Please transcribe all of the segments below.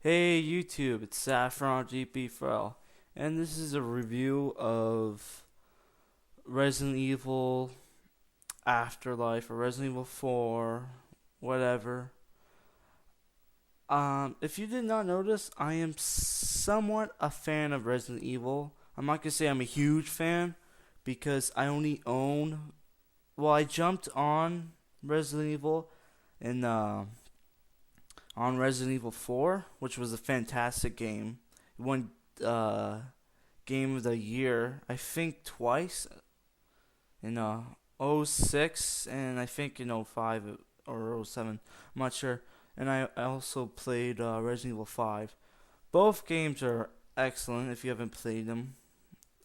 Hey YouTube, it's Saffron GP Frel, and this is a review of Resident Evil Afterlife or Resident Evil 4, whatever. If you did not notice, I am somewhat a fan of Resident Evil. I'm not gonna say I'm a huge fan because I only own. Well, I jumped on Resident Evil in on Resident Evil 4, which was a fantastic game. It won Game of the Year, I think twice in '06 and I think in '05 or '07. I'm not sure. And I also played Resident Evil 5. Both games are excellent. If you haven't played them,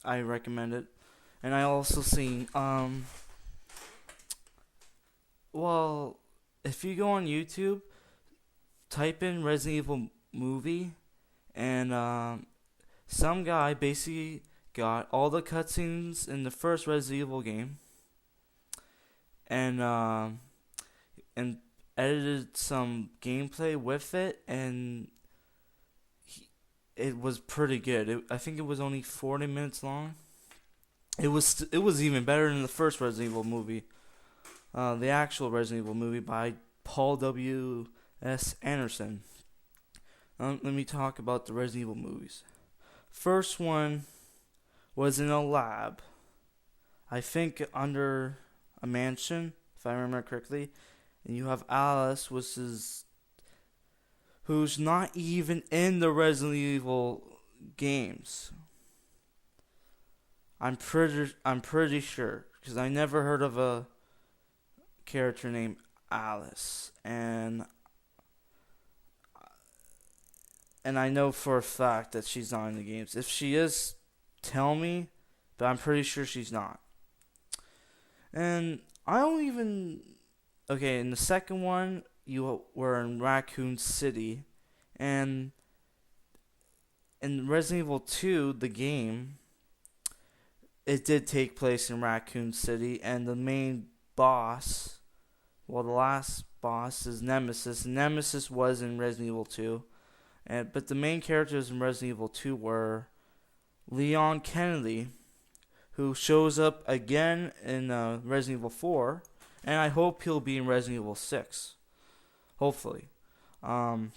I recommend it. And I also seen well, if you go on YouTube, type in Resident Evil movie, and some guy basically got all the cutscenes in the first Resident Evil game, and and edited some gameplay with it, and it was pretty good. I think it was only 40 minutes long. It was even better than the first Resident Evil movie, the actual Resident Evil movie by Paul W.S. Anderson. Let me talk about the Resident Evil movies. First one was in a lab, I think under a mansion, if I remember correctly. And you have Alice, who's not even in the Resident Evil games. I'm pretty sure because I never heard of a character named Alice, and I know for a fact that she's not in the games. If she is, tell me, but I'm pretty sure she's not. And I don't even. Okay, in the second one, you were in Raccoon City, and in Resident Evil 2, the game, it did take place in Raccoon City, and the main boss, well, the last boss is Nemesis. Nemesis was in Resident Evil 2. But the main characters in Resident Evil 2 were Leon Kennedy, who shows up again in Resident Evil 4, and I hope he'll be in Resident Evil 6. Hopefully. Or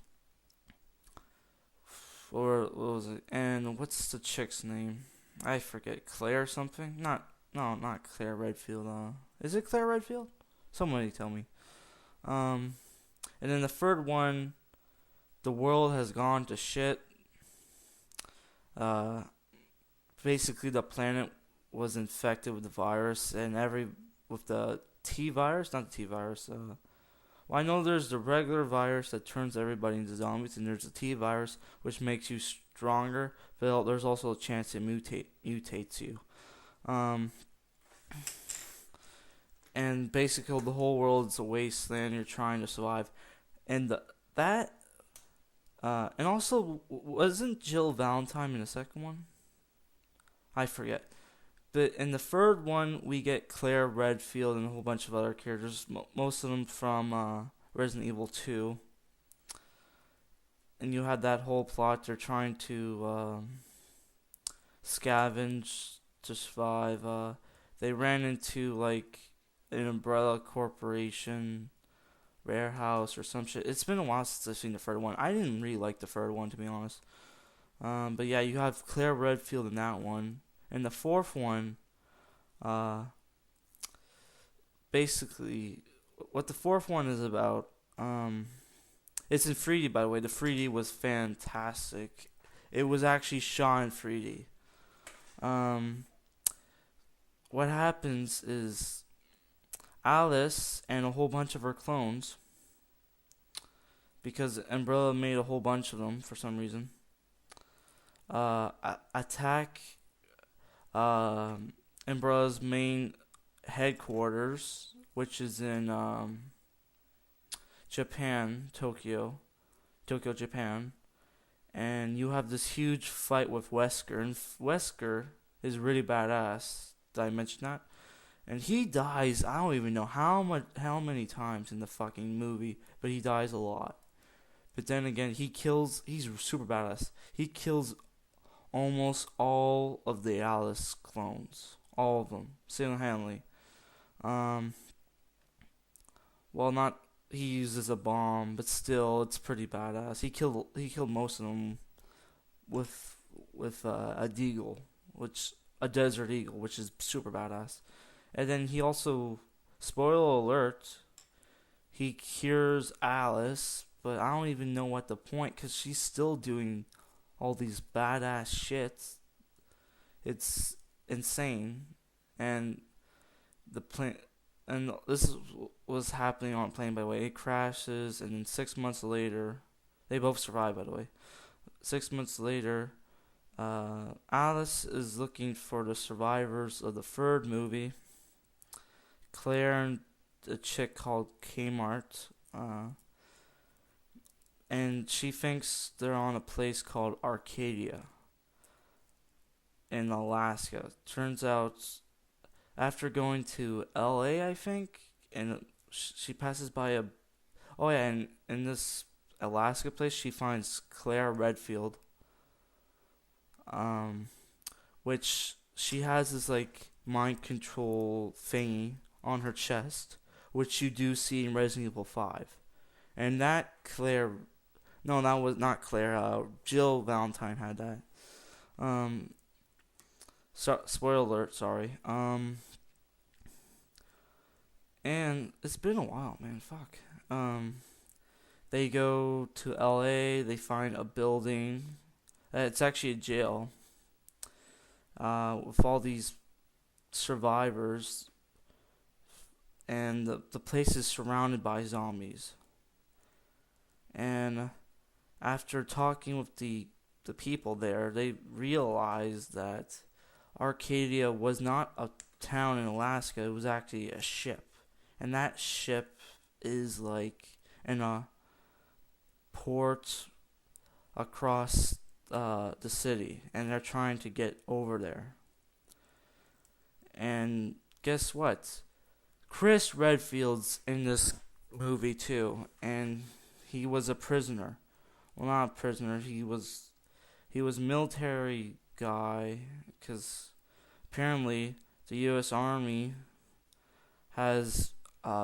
what was it? And what's the chick's name? I forget. Claire something? Not Claire Redfield. Is it Claire Redfield? Somebody tell me. And then the third one, the world has gone to shit. Basically, the planet was infected with the virus, and with the T virus, not the T virus. Well, I know there's the regular virus that turns everybody into zombies, and there's the T virus, which makes you stronger. But there's also a chance it mutates you. And basically, the whole world's a wasteland. You're trying to survive, and and also, wasn't Jill Valentine in the second one? I forget. But in the third one, we get Claire Redfield and a whole bunch of other characters, most of them from Resident Evil 2. And you had that whole plot. They're trying to scavenge to survive. They ran into, like, an umbrella corporation warehouse or some shit. It's been a while since I've seen the third one. I didn't really like the third one, to be honest. But yeah, you have Claire Redfield in that one. And the fourth one, basically, what the fourth one is about, it's in 3D, by the way. The 3D was fantastic. It was actually shot in 3D. What happens is Alice and a whole bunch of her clones, because Umbrella made a whole bunch of them for some reason, attack Umbrella's main headquarters, which is in Japan, Tokyo, Japan. And you have this huge fight with Wesker, and Wesker is really badass. Did I mention that? And he dies, I don't even know how many times in the fucking movie, but he dies a lot. But then again, he's super badass. He kills almost all of the Alice clones. All of them. Single-handedly. Um, well, not... He uses a bomb, but still, it's pretty badass. He killed most of them with a deagle, which a desert eagle, which is super badass. And then he also, spoiler alert, he cures Alice, but I don't even know what the point, because she's still doing all these badass shit. It's insane. And the plane, and was happening on a plane, by the way. It crashes, and then 6 months later, they both survive, by the way. 6 months later, Alice is looking for the survivors of the third movie. Claire and a chick called Kmart, and she thinks they're on a place called Arcadia in Alaska. Turns out, after going to LA, I think, and she passes by a... Oh yeah, and in this Alaska place, she finds Claire Redfield, which she has this like mind control thingy on her chest, which you do see in Resident Evil 5. And that Claire... No, that was not Claire. Jill Valentine had that. Spoiler alert, sorry. And it's been a while, man. Fuck. They go to LA. They find a building. It's actually a jail. With all these survivors. And the place is surrounded by zombies. And after talking with the people there, they realized that Arcadia was not a town in Alaska. It was actually a ship. And that ship is like in a port across the city. And they're trying to get over there. And guess what? Chris Redfield's in this movie too. And he was a prisoner. Well, not a prisoner. He was a military guy. Because apparently the U.S. Army has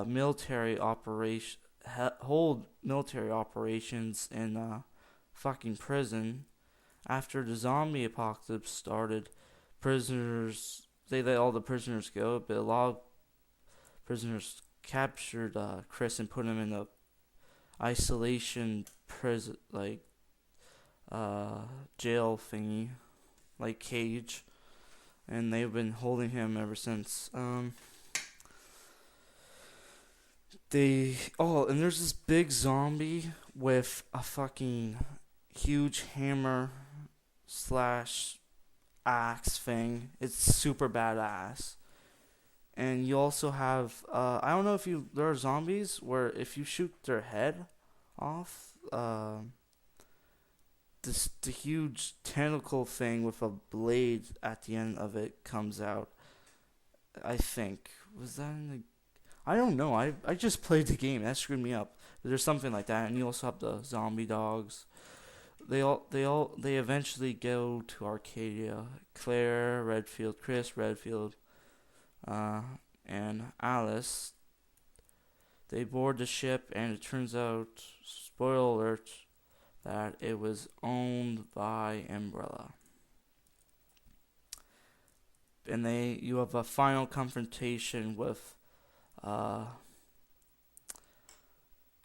military operation hold military operations in fucking prison. After the zombie apocalypse started, prisoners they let all the prisoners go, but a lot of prisoners captured Chris and put him in a isolation prison, like jail thingy, like cage, and they've been holding him ever since. And there's this big zombie with a fucking huge hammer slash axe thing. It's super badass. And you also have I don't know if there are zombies where if you shoot their head off, the huge tentacle thing with a blade at the end of it comes out. I think was that in the... I don't know. I just played the game. That screwed me up. There's something like that, and you also have the zombie dogs. They eventually go to Arcadia. Claire Redfield, Chris Redfield, and Alice. They board the ship, and it turns out, spoiler alert, that it was owned by Umbrella. And you have a final confrontation with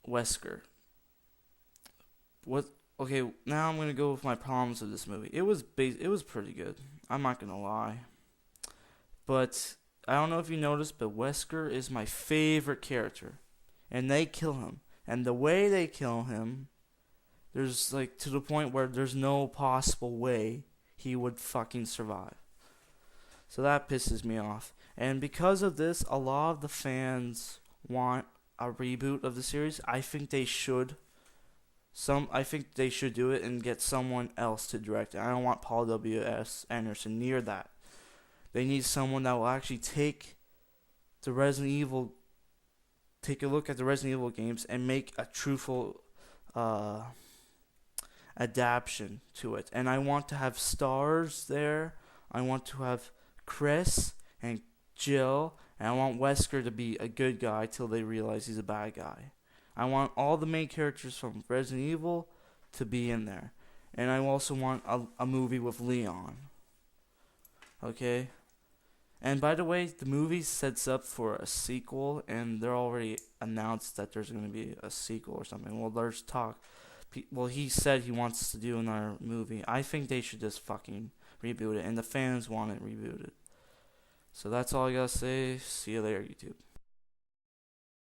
Wesker. Okay, now I'm gonna go with my problems of this movie. It was pretty good. I'm not gonna lie. But I don't know if you noticed, but Wesker is my favorite character, and they kill him. And the way they kill him, there's like to the point where there's no possible way he would fucking survive. So that pisses me off. And because of this, a lot of the fans want a reboot of the series. I think they should. I think they should do it and get someone else to direct it. I don't want Paul W.S. Anderson near that. They need someone that will actually take a look at the Resident Evil games and make a truthful uh adaptation to it, and I want to have stars there. I want to have Chris and Jill, and I want Wesker to be a good guy till they realize he's a bad guy. I want all the main characters from Resident Evil to be in there, and I also want a movie with Leon. Okay. And by the way, the movie sets up for a sequel, and they're already announced that there's going to be a sequel or something. Well, there's talk. Well, he said he wants to do another movie. I think they should just fucking reboot it, and the fans want it rebooted. So that's all I gotta say. See you later, YouTube.